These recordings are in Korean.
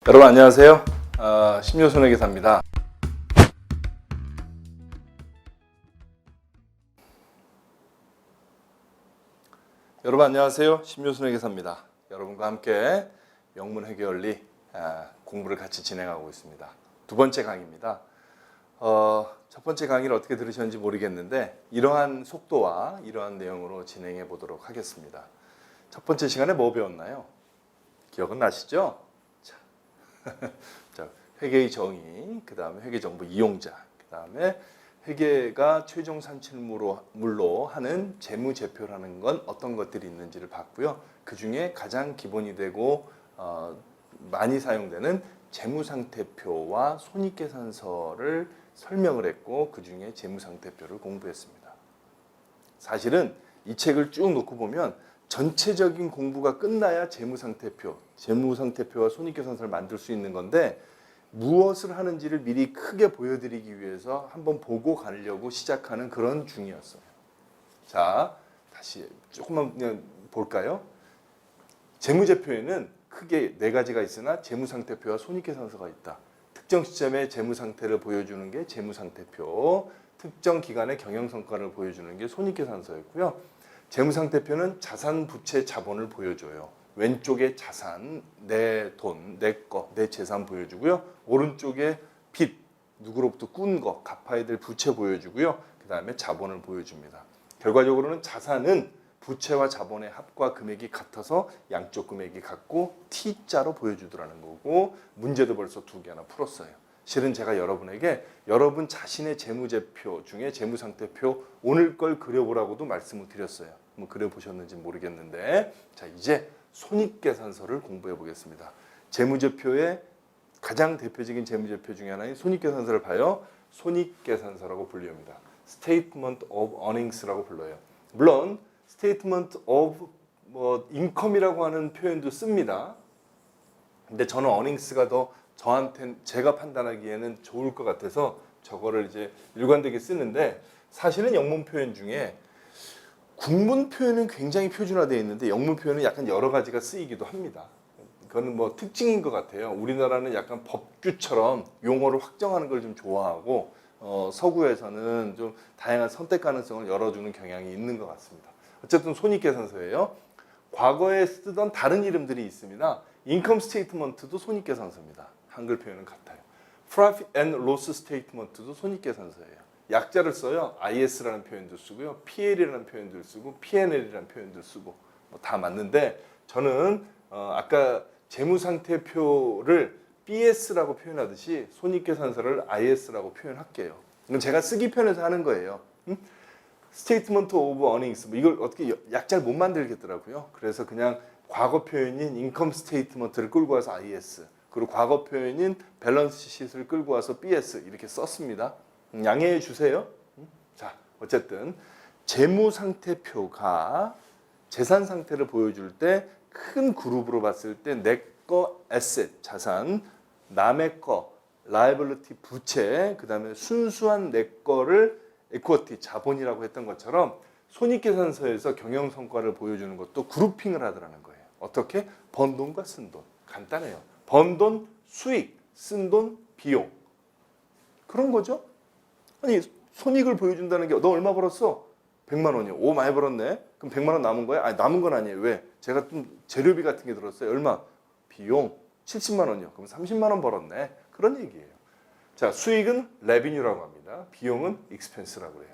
여러분 안녕하세요. 심효순의 계사입니다. 여러분 안녕하세요. 심효순의 계사입니다. 여러분과 함께 명문회계원리 공부를 같이 진행하고 있습니다. 두 번째 강의입니다. 첫 번째 강의를 어떻게 들으셨는지 모르겠는데 이러한 속도와 이러한 내용으로 진행해 보도록 하겠습니다. 첫 번째 시간에 뭐 배웠나요? 기억은 나시죠? 자, 회계의 정의, 그 다음에 회계정보 이용자, 그 다음에 회계가 최종 산출물로 하는 재무제표라는 건 어떤 것들이 있는지를 봤고요. 그 중에 가장 기본이 되고 많이 사용되는 재무상태표와 손익계산서를 설명을 했고 그 중에 재무상태표를 공부했습니다. 사실은 이 책을 쭉 놓고 보면 전체적인 공부가 끝나야 재무상태표와 손익계산서를 만들 수 있는 건데 무엇을 하는지를 미리 크게 보여드리기 위해서 한번 보고 가려고 시작하는 그런 중이었어요. 자, 다시 조금만 그냥 볼까요? 재무제표에는 크게 네 가지가 있으나 재무상태표와 손익계산서가 있다. 특정 시점의 재무상태를 보여주는 게 재무상태표, 특정 기간의 경영성과를 보여주는 게 손익계산서였고요. 재무상태표는 자산, 부채, 자본을 보여줘요. 왼쪽에 자산, 내 돈, 내 거, 내 재산 보여주고요. 오른쪽에 빚, 누구로부터 꾼 거, 갚아야 될 부채 보여주고요. 그 다음에 자본을 보여줍니다. 결과적으로는 자산은 부채와 자본의 합과 금액이 같아서 양쪽 금액이 같고 T자로 보여주더라는 거고 문제도 벌써 두 개 하나 풀었어요. 실은 제가 여러분에게 여러분 자신의 재무제표 중에 재무상태표 오늘 걸 그려보라고도 말씀을 드렸어요. 뭐 그려보셨는지 모르겠는데 자 이제 손익계산서를 공부해 보겠습니다. 재무제표의 가장 대표적인 재무제표 중에 하나인 손익계산서를 봐요. 손익계산서라고 불립니다. Statement of Earnings라고 불러요. 물론 Statement of Income이라고 하는 표현도 씁니다. 근데 저는 Earnings가 더 저한테는 제가 판단하기에는 좋을 것 같아서 저거를 이제 일관되게 쓰는데 사실은 영문 표현 중에 국문 표현은 굉장히 표준화되어 있는데 영문 표현은 약간 여러 가지가 쓰이기도 합니다. 그거는 뭐 특징인 것 같아요. 우리나라는 약간 법규처럼 용어를 확정하는 걸 좀 좋아하고 서구에서는 좀 다양한 선택 가능성을 열어주는 경향이 있는 것 같습니다. 어쨌든 손익계산서예요. 과거에 쓰던 다른 이름들이 있습니다. 인컴 스테이트먼트도 손익계산서입니다. 한글 표현은 같아요. Profit and Loss Statement도 손익계산서예요. 약자를 써요. IS라는 표현도 쓰고요. PL이라는 표현도 쓰고 P&L이라는 표현도 쓰고 뭐 다 맞는데 저는 아까 재무상태표를 BS라고 표현하듯이 손익계산서를 IS라고 표현할게요. 이건 제가 쓰기 편해서 하는 거예요. Statement of Earnings 이걸 어떻게 약자를 못 만들겠더라고요. 그래서 그냥 과거 표현인 인컴 스테이트먼트를 끌고 와서 IS 그리고 과거 표현인 밸런스 시트를 끌고 와서 BS 이렇게 썼습니다. 양해해 주세요. 자, 어쨌든 재무 상태표가 재산 상태를 보여줄 때 큰 그룹으로 봤을 때 내 거 에셋 자산, 남의 거 라이빌리티 부채, 그다음에 순수한 내 거를 에쿼티 자본이라고 했던 것처럼 손익계산서에서 경영 성과를 보여주는 것도 그룹핑을 하더라는 거예요. 어떻게? 번 돈과 쓴 돈. 간단해요. 번 돈 수익, 쓴 돈 비용. 그런 거죠. 아니 손익을 보여준다는 게 너 얼마 벌었어? 100만 원이요. 오 많이 벌었네. 그럼 100만 원 남은 거야? 아니 남은 건 아니에요. 왜? 제가 좀 재료비 같은 게 들었어요. 얼마? 비용 70만 원이요. 그럼 30만 원 벌었네. 그런 얘기예요. 자 수익은 revenue라고 합니다. 비용은 expense라고 해요.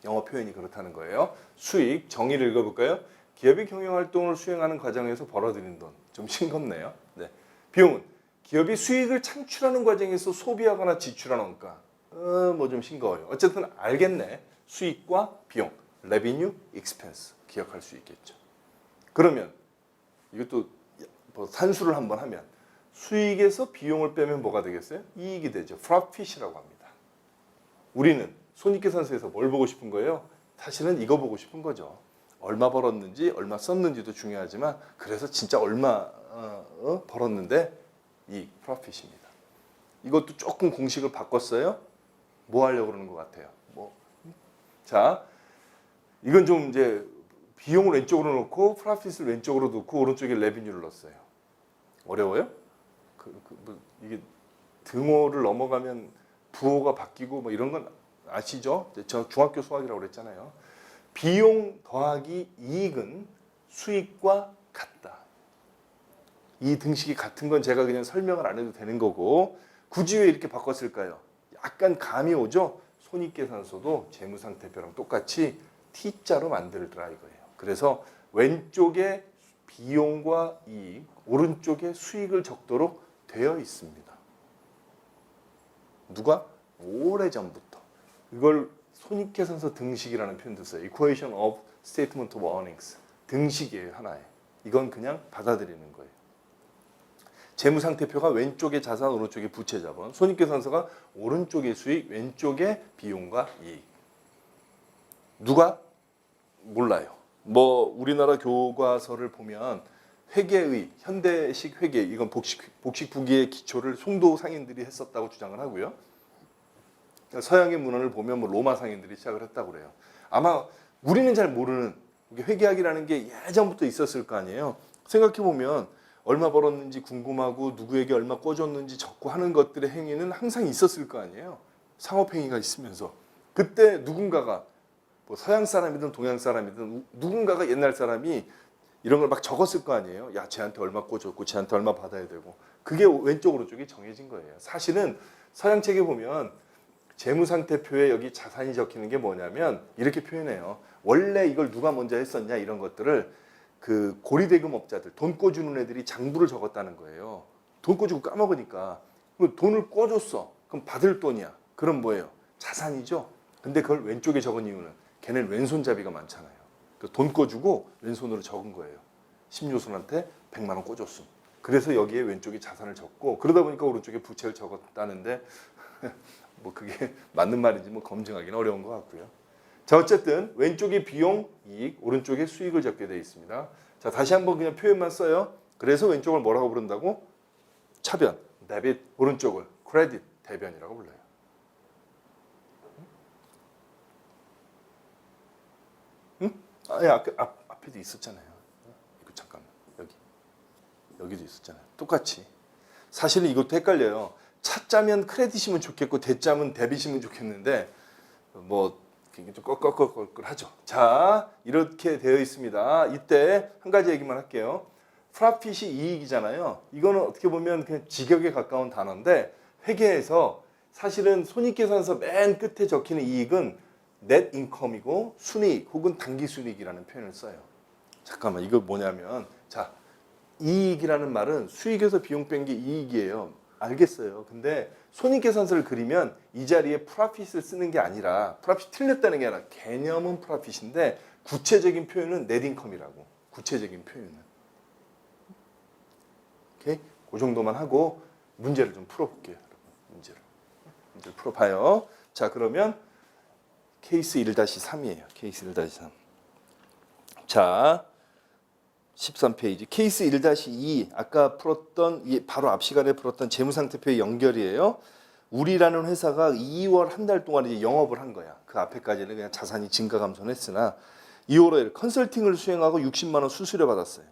영어 표현이 그렇다는 거예요. 수익 정의를 읽어볼까요? 기업이 경영활동을 수행하는 과정에서 벌어들인 돈. 좀 싱겁네요. 네. 비용은 기업이 수익을 창출하는 과정에서 소비하거나 지출하는 원가. 뭐 좀 싱거워요. 어쨌든 알겠네. 수익과 비용. revenue, expense. 기억할 수 있겠죠. 그러면 이것도 뭐 산수를 한번 하면 수익에서 비용을 빼면 뭐가 되겠어요? 이익이 되죠. profit이라고 합니다. 우리는 손익계산서에서 뭘 보고 싶은 거예요? 사실은 이거 보고 싶은 거죠. 얼마 벌었는지 얼마 썼는지도 중요하지만 그래서 진짜 얼마 벌었는데 이 profit입니다. 이것도 조금 공식을 바꿨어요. 뭐 하려고 그러는 것 같아요? 자, 이건 좀 이제 비용을 왼쪽으로 놓고 프로핏을 왼쪽으로 놓고 오른쪽에 레비뉴를 넣었어요. 어려워요? 이게 등호를 넘어가면 부호가 바뀌고 뭐 이런 건 아시죠? 저 중학교 수학이라고 그랬잖아요. 비용 더하기 이익은 수익과 같다. 이 등식이 같은 건 제가 그냥 설명을 안 해도 되는 거고, 굳이 왜 이렇게 바꿨을까요? 약간 감이 오죠? 손익계산서도 재무상태표랑 똑같이 T자로 만들더라 이거예요. 그래서 왼쪽에 비용과 이익, 오른쪽에 수익을 적도록 되어 있습니다. 누가? 오래전부터. 이걸 손익계산서 등식이라는 표현도 써요. Equation of Statement of Earnings. 등식이에요, 하나에. 이건 그냥 받아들이는 거예요. 재무상태표가 왼쪽에 자산, 오른쪽에 부채자본. 손익계산서가 오른쪽에 수익, 왼쪽에 비용과 이익. 누가? 몰라요. 뭐 우리나라 교과서를 보면 회계의 현대식 회계, 이건 복식부기의 기초를 송도 상인들이 했었다고 주장을 하고요. 서양의 문헌을 보면 뭐 로마 상인들이 시작을 했다고 그래요. 아마 우리는 잘 모르는 회계학이라는 게 예전부터 있었을 거 아니에요. 생각해 보면 얼마 벌었는지 궁금하고 누구에게 얼마 꿔줬는지 적고 하는 것들의 행위는 항상 있었을 거 아니에요. 상업 행위가 있으면서 그때 누군가가 뭐 서양 사람이든 동양 사람이든 누군가가 옛날 사람이 이런 걸 막 적었을 거 아니에요. 야, 쟤한테 얼마 꿔줬고 쟤한테 얼마 받아야 되고. 그게 왼쪽 오른쪽이 정해진 거예요. 사실은 서양 책에 보면 재무상태표에 여기 자산이 적히는 게 뭐냐면 이렇게 표현해요. 원래 이걸 누가 먼저 했었냐 이런 것들을 그 고리대금업자들, 돈 꿔주는 애들이 장부를 적었다는 거예요. 돈 꿔주고 까먹으니까. 돈을 꿔줬어. 그럼 받을 돈이야. 그럼 뭐예요? 자산이죠. 근데 그걸 왼쪽에 적은 이유는 걔는 왼손잡이가 많잖아요. 돈 꿔주고 왼손으로 적은 거예요. 심요순한테 100만 원 꿔줬음. 그래서 여기에 왼쪽에 자산을 적고 그러다 보니까 오른쪽에 부채를 적었다는데 뭐 그게 맞는 말인지 뭐 검증하기는 어려운 것 같고요. 자, 어쨌든 왼쪽에 비용, 이익, 오른쪽에 수익을 적게 되어 있습니다. 자, 다시 한번 그냥 표현만 써요. 그래서 왼쪽을 뭐라고 부른다고? 차변, 데빗, 오른쪽을 크레딧, 대변이라고 불러요. 응? 아니, 앞에도 있었잖아요. 이거 잠깐만, 여기도 있었잖아요. 똑같이. 사실은 이것도 헷갈려요. 차자면 크레딧이면 좋겠고 대자면 데빗이면 좋겠는데 뭐 좀 껄껄껄껄하죠. 자, 이렇게 되어 있습니다. 이때 한 가지 얘기만 할게요. 프라핏이 이익이잖아요. 이거는 어떻게 보면 그냥 직역에 가까운 단어인데 회계에서 사실은 손익계산서 맨 끝에 적히는 이익은 net income이고 순이익 혹은 당기순이익이라는 표현을 써요. 잠깐만, 이거 뭐냐면 자, 이익이라는 말은 수익에서 비용 뺀 게 이익이에요. 알겠어요. 근데 손익계산서를 그리면 이 자리에 프로핏을 쓰는 게 아니라 프로핏 틀렸다는 게 아니라 개념은 프로핏인데 구체적인 표현은 넷인컴이라고. 구체적인 표현은. 오케이? 그 정도만 하고 문제를 좀 풀어볼게요. 문제를 풀어봐요. 자, 그러면 케이스 1-3이에요. 케이스 1-3. 자, 13페이지 케이스 1-2 아까 풀었던 바로 앞 시간에 풀었던 재무상태표의 연결이에요. 우리라는 회사가 2월 한 달 동안 이제 영업을 한 거야. 그 앞에까지는 그냥 자산이 증가 감소했으나 2월에 컨설팅을 수행하고 60만 원 수수료 받았어요.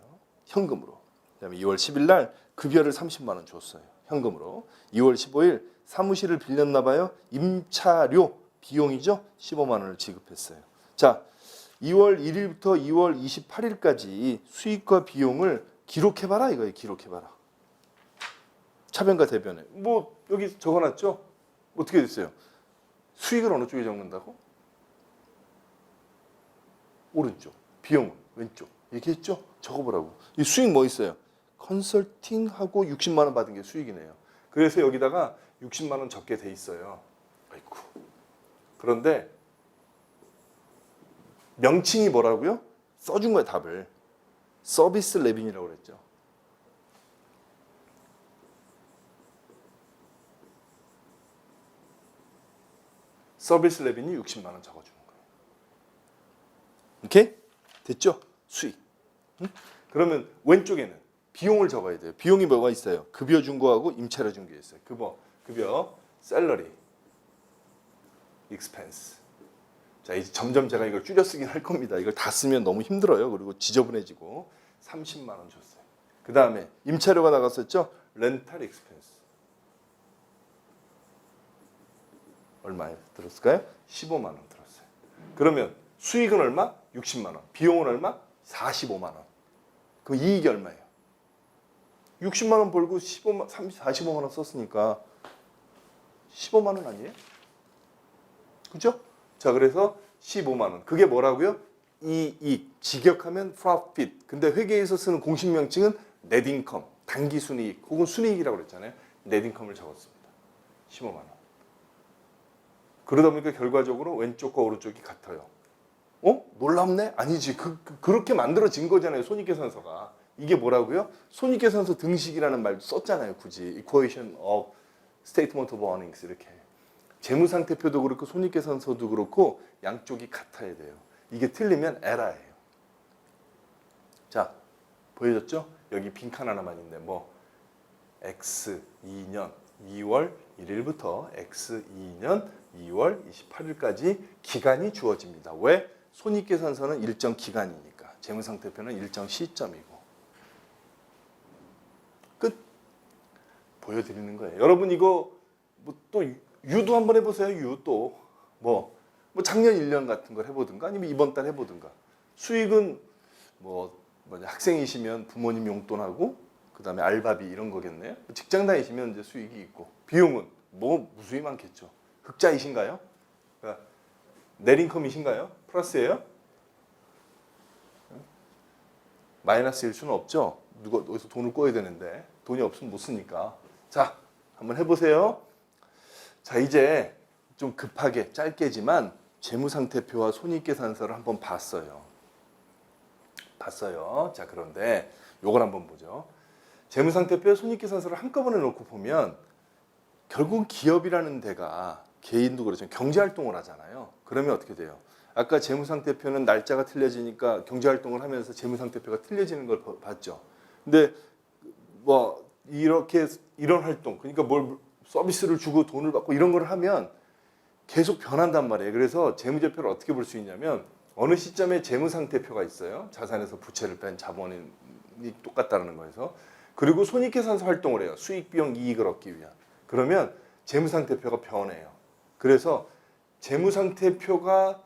현금으로. 그다음에 2월 10일 날 급여를 30만 원 줬어요. 현금으로. 2월 15일 사무실을 빌렸나 봐요. 임차료 비용이죠. 15만 원을 지급했어요. 자, 2월 1일부터 2월 28일까지 수익과 비용을 기록해봐라 이거예요. 기록해봐라. 차변과 대변에. 뭐 여기 적어놨죠? 어떻게 됐어요? 수익을 어느 쪽에 적는다고? 오른쪽. 비용은 왼쪽. 얘기했죠? 적어보라고. 이 수익 뭐 있어요? 컨설팅하고 60만 원 받은 게 수익이네요. 그래서 여기다가 60만 원 적게 돼 있어요. 아이고. 그런데 명칭이 뭐라고요? 써준 거예요, 답을. 서비스 레빈이라고 그랬죠. 서비스 레빈이 60만 원 적어주는 거예요. 오케이? 됐죠? 수익. 응? 그러면 왼쪽에는 비용을 적어야 돼요. 비용이 뭐가 있어요? 급여 준 거하고 임차료 준 게 있어요. 급여, 셀러리, 익스펜스. 자, 이제 점점 제가 이걸 줄여 쓰긴 할 겁니다. 이걸 다 쓰면 너무 힘들어요. 그리고 지저분해지고 30만 원 줬어요. 그 다음에 임차료가 나갔었죠. 렌탈 익스펜스. 얼마에 들었을까요? 15만 원 들었어요. 그러면 수익은 얼마? 60만 원. 비용은 얼마? 45만 원. 그럼 이익이 얼마예요? 60만 원 벌고 45만 원 썼으니까 15만 원 아니에요? 그죠? 자, 그래서 15만 원. 그게 뭐라고요? 이익. 직역하면 profit. 근데 회계에서 쓰는 공식 명칭은 net income. 단기 순이익 혹은 순이익이라고 그랬잖아요. net income을 적었습니다. 15만 원. 그러다 보니까 결과적으로 왼쪽과 오른쪽이 같아요. 놀랍네? 아니지. 그렇게 만들어진 거잖아요. 손익계산서가. 이게 뭐라고요? 손익계산서 등식이라는 말도 썼잖아요. 굳이. Equation of Statement of Earnings 이렇게. 재무상태표도 그렇고 손익계산서도 그렇고 양쪽이 같아야 돼요. 이게 틀리면 에러예요. 자, 보여졌죠? 여기 빈칸 하나만 있네. X 2년 2월 1일부터 X 2년 2월 28일까지 기간이 주어집니다. 왜? 손익계산서는 일정 기간이니까. 재무상태표는 일정 시점이고. 끝. 보여드리는 거예요. 여러분 이거 또 유도 한번 해보세요. 유 또. 작년 1년 같은 걸 해보든가 아니면 이번 달 해보든가. 수익은 학생이시면 부모님 용돈하고 그 다음에 알바비 이런 거겠네요. 직장 다니시면 이제 수익이 있고. 비용은 무수히 많겠죠. 흑자이신가요? 그러니까 넷인컴이신가요? 플러스예요? 마이너스일 수는 없죠. 누가 어디서 돈을 꿔야 되는데 돈이 없으면 못 쓰니까. 자, 한번 해보세요. 자, 이제 좀 급하게 짧게지만 재무상태표와 손익계산서를 한번 봤어요. 자, 그런데 요걸 한번 보죠. 재무상태표와 손익계산서를 한꺼번에 놓고 보면 결국 기업이라는 데가 개인도 그렇지만 경제활동을 하잖아요. 그러면 어떻게 돼요? 아까 재무상태표는 날짜가 틀려지니까 경제활동을 하면서 재무상태표가 틀려지는 걸 봤죠. 근데 이런 활동, 그러니까 서비스를 주고 돈을 받고 이런 걸 하면 계속 변한단 말이에요. 그래서 재무제표를 어떻게 볼 수 있냐면 어느 시점에 재무상태표가 있어요. 자산에서 부채를 뺀 자본이 똑같다는 거에서. 그리고 손익계산서 활동을 해요. 수익, 비용, 이익을 얻기 위한. 그러면 재무상태표가 변해요. 그래서 재무상태표가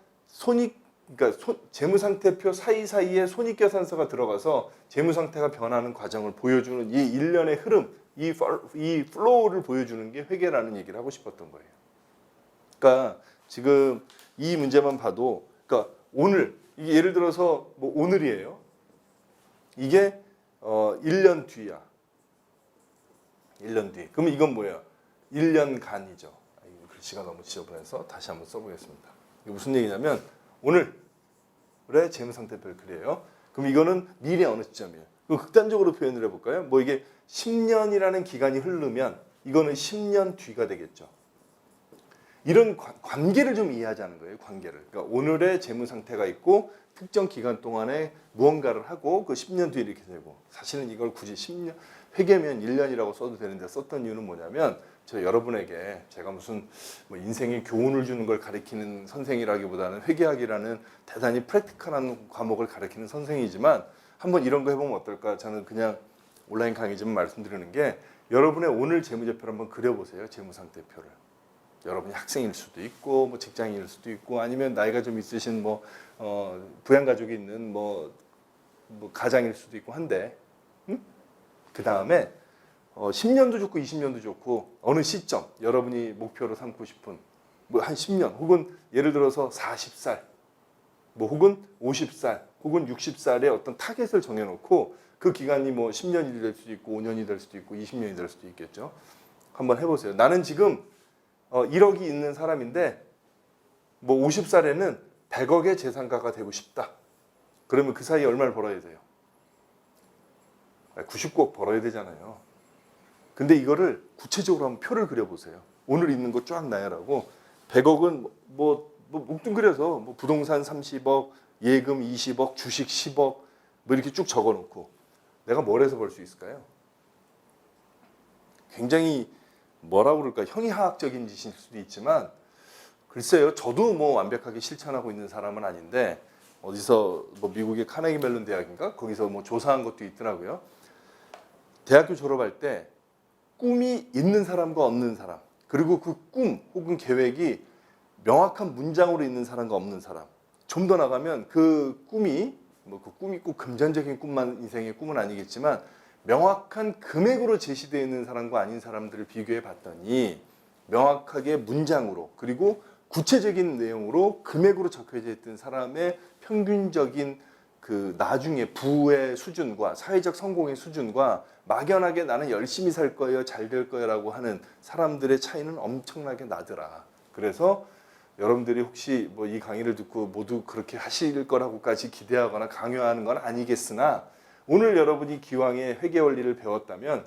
재무상태표 사이사이에 손익계산서가 들어가서 재무상태가 변하는 과정을 보여주는 이 일련의 흐름, 이 플로우를 보여주는 게 회계라는 얘기를 하고 싶었던 거예요. 그러니까 지금 이 문제만 봐도, 그러니까 오늘, 이게 예를 들어서 오늘이에요. 이게 1년 뒤야. 1년 뒤. 그러면 이건 뭐예요? 1년간이죠. 글씨가 너무 지저분해서 다시 한번 써보겠습니다. 이게 무슨 얘기냐면 오늘의 재무상태표를 그려요. 그럼 이거는 미래 어느 시점이에요? 그럼 극단적으로 표현을 해볼까요? 이게 10년이라는 기간이 흐르면 이거는 10년 뒤가 되겠죠. 이런 관계를 좀 이해하자는 거예요. 관계를. 그러니까 오늘의 재무상태가 있고 특정 기간 동안에 무언가를 하고 그 10년 뒤에 이렇게 되고, 사실은 이걸 굳이 10년, 회계면 1년이라고 써도 되는데 썼던 이유는 뭐냐면 여러분에게 제가 무슨 인생의 교훈을 주는 걸 가르치는 선생이라기보다는 회계학이라는 대단히 프랙티컬한 과목을 가르치는 선생이지만 한번 이런 거 해보면 어떨까? 저는 그냥 온라인 강의지만 말씀드리는 게, 여러분의 오늘 재무제표를 한번 그려보세요. 재무상태표를. 여러분이 학생일 수도 있고 직장인일 수도 있고 아니면 나이가 좀 있으신 부양가족이 있는 가장일 수도 있고 한데, 그 다음에 10년도 좋고 20년도 좋고 어느 시점 여러분이 목표로 삼고 싶은 한 10년 혹은 예를 들어서 40살 혹은 50살 혹은 60살의 어떤 타겟을 정해놓고 그 기간이 10년이 될 수도 있고 5년이 될 수도 있고 20년이 될 수도 있겠죠. 한번 해보세요. 나는 지금 1억이 있는 사람인데 50살에는 100억의 재산가가 되고 싶다. 그러면 그 사이에 얼마를 벌어야 돼요? 99억 벌어야 되잖아요. 근데 이거를 구체적으로 한번 표를 그려보세요. 오늘 있는 거 쫙 나열하고 100억은 뭉뚱그려서 부동산 30억, 예금 20억, 주식 10억 이렇게 쭉 적어놓고 내가 뭘 해서 벌 수 있을까요? 굉장히 뭐라고 그럴까, 형이하학적인 짓일 수도 있지만 글쎄요, 저도 완벽하게 실천하고 있는 사람은 아닌데 어디서 미국의 카네기 멜론 대학인가 거기서 조사한 것도 있더라고요. 대학교 졸업할 때 꿈이 있는 사람과 없는 사람, 그리고 그 꿈 혹은 계획이 명확한 문장으로 있는 사람과 없는 사람, 좀 더 나가면 그 꿈이 뭐 그 꿈이 꼭 금전적인 꿈만 인생의 꿈은 아니겠지만 명확한 금액으로 제시되어 있는 사람과 아닌 사람들을 비교해 봤더니 명확하게 문장으로 그리고 구체적인 내용으로 금액으로 적혀져 있던 사람의 평균적인 그 나중에 부의 수준과 사회적 성공의 수준과 막연하게 나는 열심히 살 거예요, 잘 될 거예요라고 하는 사람들의 차이는 엄청나게 나더라. 그래서 여러분들이 혹시 뭐 이 강의를 듣고 모두 그렇게 하실 거라고까지 기대하거나 강요하는 건 아니겠으나 오늘 여러분이 기왕에 회계 원리를 배웠다면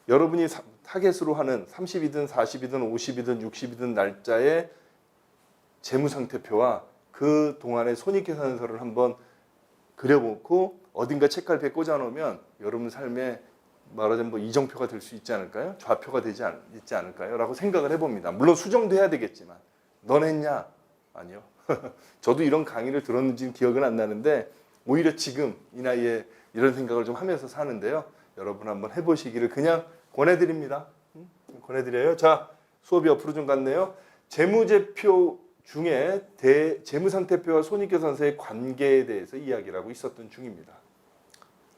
여러분이 타겟으로 하는 30이든 40이든 50이든 60이든 날짜의 재무상태표와 그 동안의 손익계산서를 한번 그려보고 어딘가 책갈피에 꽂아놓으면 여러분 삶에 말하자면 뭐 이정표가 될 수 있지 않을까요? 좌표가 있지 않을까요? 라고 생각을 해봅니다. 물론 수정도 해야 되겠지만 넌 했냐? 아니요. 저도 이런 강의를 들었는지는 기억은 안 나는데 오히려 지금 이 나이에 이런 생각을 좀 하면서 사는데요. 여러분 한번 해보시기를 그냥 권해드립니다. 권해드려요. 자, 수업이 옆으로 좀 갔네요. 재무제표 중에 재무상태표와 손익계산서의 관계에 대해서 이야기를 하고 있었던 중입니다.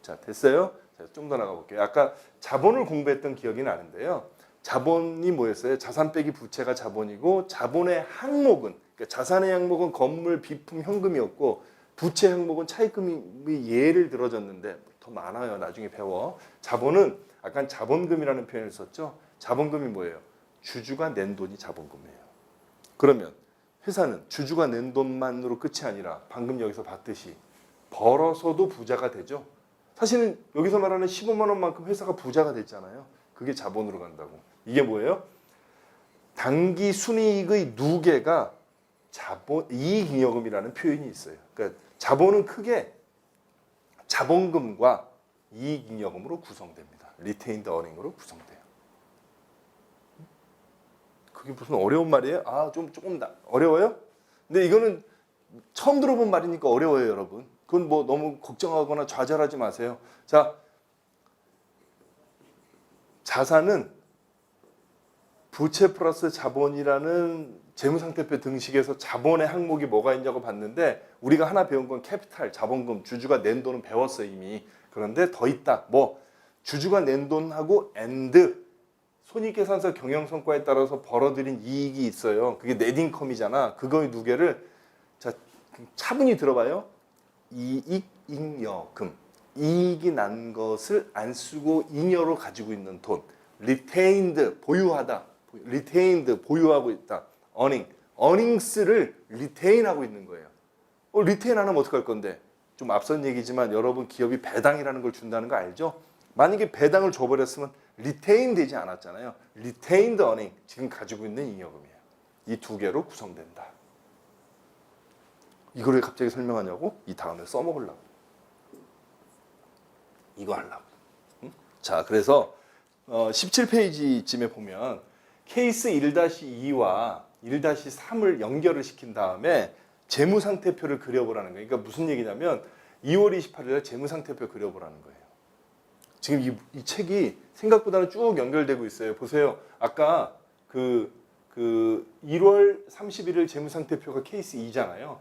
자, 됐어요? 좀 더 나가볼게요. 아까 자본을 공부했던 기억이 나는데요. 자본이 뭐였어요? 자산 빼기 부채가 자본이고 자본의 항목은 그러니까 자산의 항목은 건물, 비품, 현금이었고 부채 항목은 차입금이 예를 들어졌는데 더 많아요. 나중에 배워. 자본은 아까 자본금이라는 표현을 썼죠. 자본금이 뭐예요? 주주가 낸 돈이 자본금이에요. 그러면 회사는 주주가 낸 돈만으로 끝이 아니라 방금 여기서 봤듯이 벌어서도 부자가 되죠. 사실은 여기서 말하는 15만 원만큼 회사가 부자가 됐잖아요. 그게 자본으로 간다고. 이게 뭐예요? 당기 순이익의 누계가 이익잉여금이라는 표현이 있어요. 그러니까 자본은 크게 자본금과 이익잉여금으로 구성됩니다. 리테인드 어닝으로 구성돼요. 그게 무슨 어려운 말이에요? 조금 어려워요? 근데 이거는 처음 들어본 말이니까 어려워요, 여러분. 그건 뭐 너무 걱정하거나 좌절하지 마세요. 자, 자산은 부채 플러스 자본이라는 재무상태표 등식에서 자본의 항목이 뭐가 있냐고 봤는데 우리가 하나 배운 건 캐피탈, 자본금, 주주가 낸 돈은 배웠어요 이미. 그런데 더 있다. 뭐 주주가 낸 돈하고 엔드 손익계산서 경영성과에 따라서 벌어들인 이익이 있어요. 그게 넷인컴이잖아. 그거의 누계를 자 차분히 들어봐요. 이익잉여금. 이익이 난 것을 안 쓰고 잉여로 가지고 있는 돈. retained 보유하다. retained 보유하고 있다. earnings를 retain하고 있는 거예요. retain 안 하면 어떡할 건데? 좀 앞선 얘기지만 여러분 기업이 배당이라는 걸 준다는 거 알죠? 만약에 배당을 줘버렸으면 retain 되지 않았잖아요. retained earning 지금 가지고 있는 잉여금이에요. 이 두 개로 구성된다. 이걸 왜 갑자기 설명하냐고? 이 다음에 써먹으려고. 이거 하려고. 응? 자, 그래서 17페이지쯤에 보면 케이스 1-2와 1-3을 연결을 시킨 다음에 재무상태표를 그려보라는 거예요. 그러니까 무슨 얘기냐면 2월 28일에 재무상태표 그려보라는 거예요. 지금 이 책이 생각보다는 쭉 연결되고 있어요. 보세요. 아까 그 1월 31일 재무상태표가 케이스 2잖아요.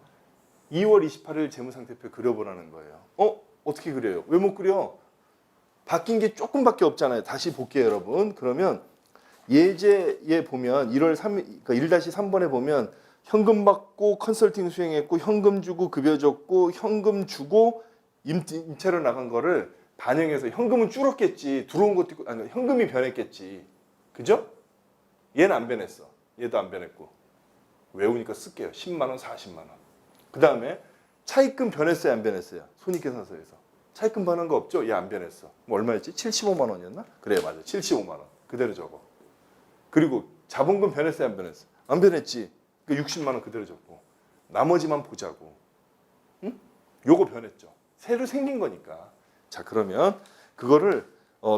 2월 28일 재무상태표 그려보라는 거예요. 어떻게 그려요? 왜 못 그려? 바뀐 게 조금밖에 없잖아요. 다시 볼게요, 여러분. 그러면 예제에 보면 1-3번에 보면 현금 받고 컨설팅 수행했고 현금 주고 급여 줬고 현금 주고 임차료 나간 거를 반영해서 현금은 줄었겠지. 들어온 것도 있고 아니 현금이 변했겠지. 그죠? 얘는 안 변했어. 얘도 안 변했고. 외우니까 쓸게요. 10만 원, 40만 원. 그 다음에 차입금 변했어요, 안 변했어요? 손익계산서에서. 차입금 변한 거 없죠? 얘 안 변했어. 뭐 얼마였지? 75만 원이었나? 그래, 맞아. 75만 원. 그대로 적어. 그리고 자본금 변했어요, 안 변했어? 안 변했지. 그 60만 원 그대로 적고. 나머지만 보자고. 응? 요거 변했죠. 새로 생긴 거니까. 자, 그러면 그거를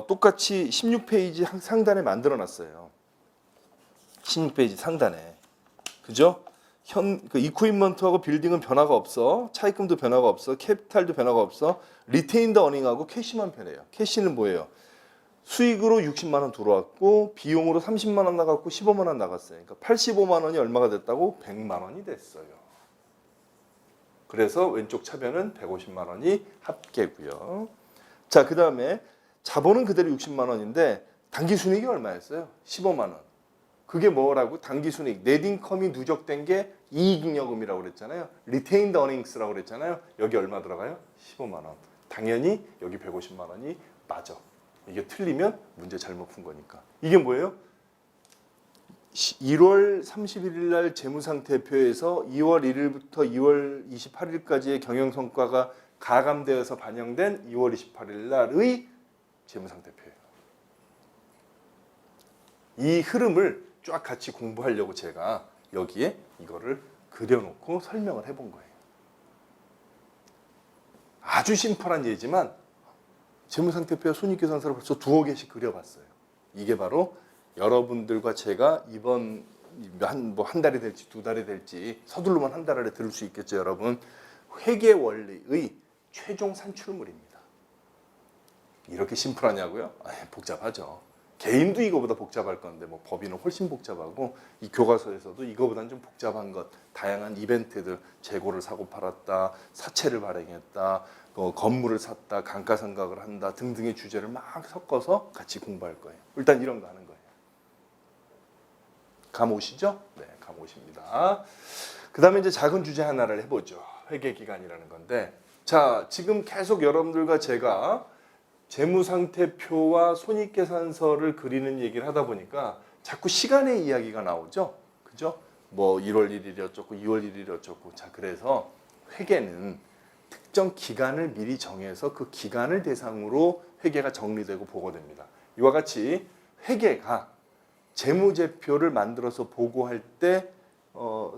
똑같이 16페이지 상단에 만들어 놨어요. 16페이지 상단에. 그죠? 그 이퀴먼트하고 빌딩은 변화가 없어. 차입금도 변화가 없어. 캐피탈도 변화가 없어. 리테인드 어닝하고 캐시만 변해요. 캐시는 뭐예요? 수익으로 60만 원 들어왔고 비용으로 30만 원 나갔고 15만 원 나갔어요. 그러니까 85만 원이 얼마가 됐다고? 100만 원이 됐어요. 그래서 왼쪽 차변은 150만 원이 합계고요. 자, 그 다음에 자본은 그대로 60만 원인데 당기순이익이 얼마였어요? 15만 원. 그게 뭐라고? 당기순이익, 넷인컴이 누적된 게 이익잉여금이라고 그랬잖아요. 리테인드 어닝스라고 그랬잖아요. 여기 얼마 들어가요? 15만 원. 당연히 여기 150만 원이 맞아. 이게 틀리면 문제 잘못 푼 거니까. 이게 뭐예요? 1월 31일 날 재무상태표에서 2월 1일부터 2월 28일까지의 경영성과가 가감되어서 반영된 2월 28일 날의 재무상태표예요. 이 흐름을 쫙 같이 공부하려고 제가 여기에 이거를 그려놓고 설명을 해본 거예요. 아주 심플한 예지만 재무상태표와 손익계산서를 벌써 두어 개씩 그려봤어요. 이게 바로 여러분들과 제가 이번 한 달이 될지 두 달이 될지 서둘러만 한 달 안에 들을 수 있겠죠, 여러분. 회계 원리의 최종 산출물입니다. 이렇게 심플하냐고요? 복잡하죠. 개인도 이거보다 복잡할 건데 뭐 법인은 훨씬 복잡하고 이 교과서에서도 이거보다는 좀 복잡한 것, 다양한 이벤트들, 재고를 사고 팔았다, 사채를 발행했다, 건물을 샀다, 감가상각을 한다 등등의 주제를 막 섞어서 같이 공부할 거예요. 일단 이런 거 하는 거예요. 감 오시죠? 네, 감 오십니다. 그 다음에 이제 작은 주제 하나를 해보죠. 회계기간이라는 건데, 자, 지금 계속 여러분들과 제가 재무상태표와 손익계산서를 그리는 얘기를 하다 보니까 자꾸 시간의 이야기가 나오죠. 그죠? 뭐 1월 1일이 어쩌고 2월 1일이 어쩌고. 자, 그래서 회계는 특정 기간을 미리 정해서 그 기간을 대상으로 회계가 정리되고 보고됩니다. 이와 같이 회계가 재무제표를 만들어서 보고할 때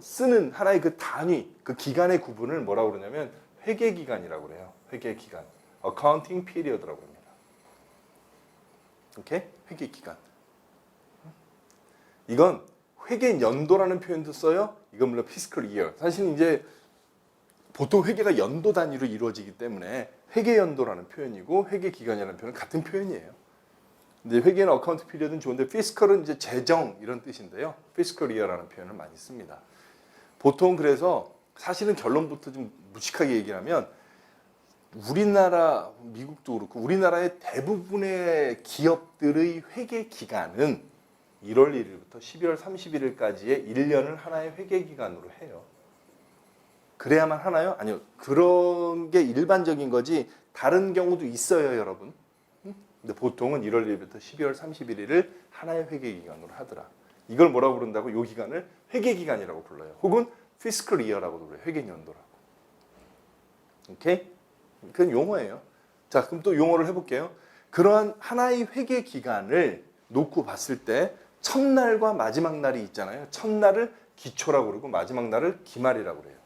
쓰는 하나의 그 단위, 그 기간의 구분을 뭐라고 그러냐면 회계기간이라고 그래요. 회계기간. Accounting period라고 합니다. 오케이? 회계기간. 이건 회계연도라는 표현도 써요. 이건 물론 fiscal year. 사실 이제 보통 회계가 연도 단위로 이루어지기 때문에 회계연도라는 표현이고 회계기간이라는 표현은 같은 표현이에요. 근데 회계는 어카운트 피리어드는 좋은데 피스컬은 이제 재정 이런 뜻인데요. 피스컬 이어라는 표현을 많이 씁니다. 보통 그래서 사실은 결론부터 좀 무식하게 얘기하면 우리나라, 미국도 그렇고 우리나라의 대부분의 기업들의 회계 기간은 1월 1일부터 12월 31일까지의 1년을 하나의 회계 기간으로 해요. 그래야만 하나요? 아니요. 그런 게 일반적인 거지 다른 경우도 있어요, 여러분. 근데 보통은 1월 1일부터 12월 31일을 하나의 회계 기간으로 하더라. 이걸 뭐라고 부른다고? 이 기간을 회계 기간이라고 불러요. 혹은 피스컬 이어라고도 불러요. 회계 연도라고. 오케이? 그건 용어예요. 자, 그럼 또 용어를 해볼게요. 그러한 하나의 회계 기간을 놓고 봤을 때 첫날과 마지막 날이 있잖아요. 첫날을 기초라고 그러고 마지막 날을 기말이라고 그래요.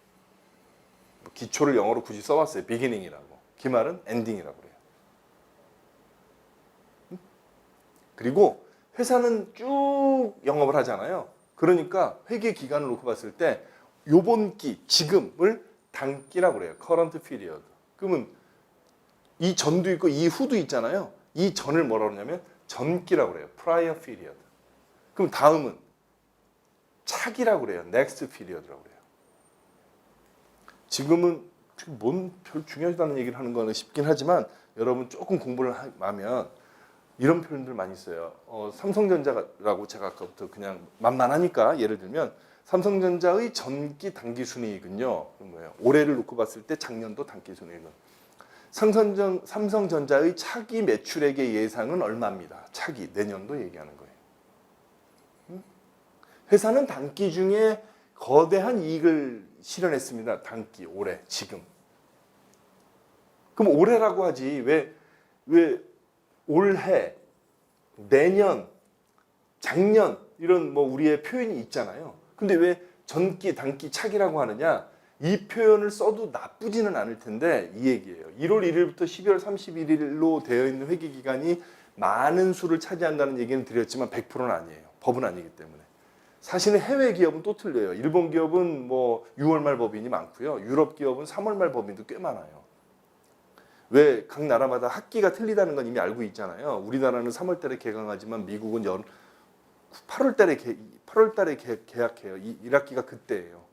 기초를 영어로 굳이 써봤어요. beginning이라고. 기말은 ending이라고 그래요. 그리고 회사는 쭉 영업을 하잖아요. 그러니까 회계 기간을 놓고 봤을 때 요번 기, 지금을 단기라고 그래요. current period. 그러면 이 전도 있고 이 후도 있잖아요. 이 전을 뭐라고 그러냐면 전기라고 그래요. prior period. 그럼 다음은 차기라고 그래요. next period라고 그래요. 지금은 뭔 별 중요하다는 얘기를 하는 거는 쉽긴 하지만 여러분 조금 공부를 하면 이런 표현들 많이 써요. 삼성전자라고 제가 아까부터 그냥 만만하니까 예를 들면 삼성전자의 전기 당기순이익은요. 뭐예요? 올해를 놓고 봤을 때 작년도 당기순이익은 삼성전자의 차기 매출액의 예상은 얼마입니다. 차기 내년도 얘기하는 거예요. 회사는 단기 중에 거대한 이익을 실현했습니다. 단기, 올해, 지금. 그럼 올해라고 하지 왜 올해, 내년, 작년 이런 뭐 우리의 표현이 있잖아요. 근데 왜 전기, 단기, 차기라고 하느냐? 이 표현을 써도 나쁘지는 않을 텐데 이 얘기예요. 1월 1일부터 12월 31일로 되어 있는 회계 기간이 많은 수를 차지한다는 얘기는 드렸지만 100%는 아니에요. 법은 아니기 때문에. 사실은 해외 기업은 또 틀려요. 일본 기업은 뭐 6월 말 법인이 많고요. 유럽 기업은 3월 말 법인도 꽤 많아요. 왜 각 나라마다 학기가 틀리다는 건 이미 알고 있잖아요. 우리나라는 3월 달에 개강하지만 미국은 8월 달에 개학해요. 1학기가 그때예요.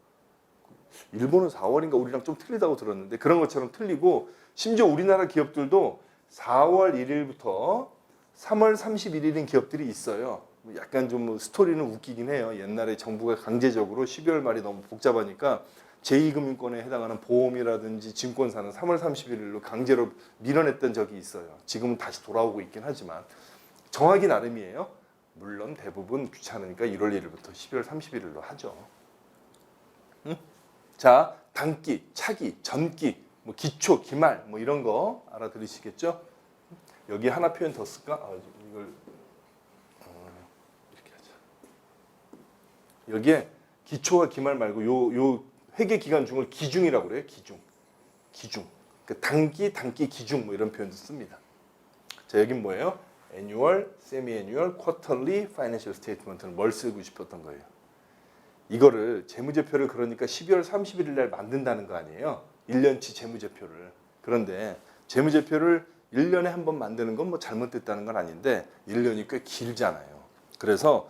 일본은 4월인가 우리랑 좀 틀리다고 들었는데 그런 것처럼 틀리고 심지어 우리나라 기업들도 4월 1일부터 3월 31일인 기업들이 있어요. 약간 좀 스토리는 웃기긴 해요. 옛날에 정부가 강제적으로 12월 말이 너무 복잡하니까 제2금융권에 해당하는 보험이라든지 증권사는 3월 31일로 강제로 밀어냈던 적이 있어요. 지금은 다시 돌아오고 있긴 하지만 정하기 나름이에요. 물론 대부분 귀찮으니까 1월 1일부터 12월 31일로 하죠. 응? 자, 단기, 차기, 전기, 뭐 기초, 기말 뭐 이런 거 알아들으시겠죠? 여기 하나 표현 더 쓸까? 이걸 이렇게 하자. 여기에 기초와 기말 말고 요 회계 기간 중을 기중이라고 그래요. 기중. 그 단기, 기중 뭐 이런 표현도 씁니다. 자, 여긴 뭐예요? annual, semi-annual, quarterly financial statement는 뭘 쓰고 싶었던 거예요? 이거를 재무제표를 그러니까 12월 31일 날 만든다는 거 아니에요? 1년치 재무제표를. 그런데 재무제표를 1년에 한 번 만드는 건 뭐 잘못됐다는 건 아닌데 1년이 꽤 길잖아요. 그래서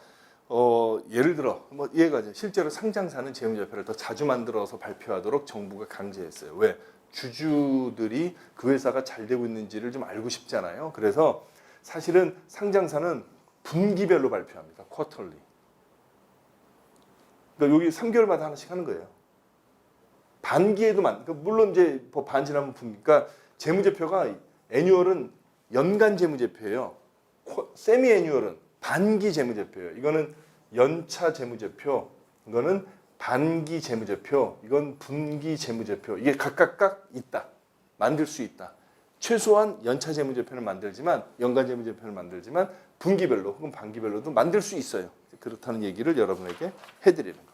예를 들어 뭐 이해가 죠. 실제로 상장사는 재무제표를 더 자주 만들어서 발표하도록 정부가 강제했어요. 왜? 주주들이 그 회사가 잘 되고 있는지를 좀 알고 싶잖아요. 그래서 사실은 상장사는 분기별로 발표합니다. 쿼터리. 그러니까 여기 3개월마다 하나씩 하는 거예요. 반기에도 그러니까 물론 이제 반 지나면 분기. 그러니까 재무제표가 애뉴얼은 연간 재무제표예요. 세미 애뉴얼은 반기 재무제표예요. 이거는 연차 재무제표, 이거는 반기 재무제표, 이건 분기 재무제표. 이게 각각 있다. 만들 수 있다. 최소한 연차 재무제표는 만들지만 연간 재무제표는 만들지만 분기별로 혹은 반기별로도 만들 수 있어요. 그렇다는 얘기를 여러분에게 해드리는 거예요.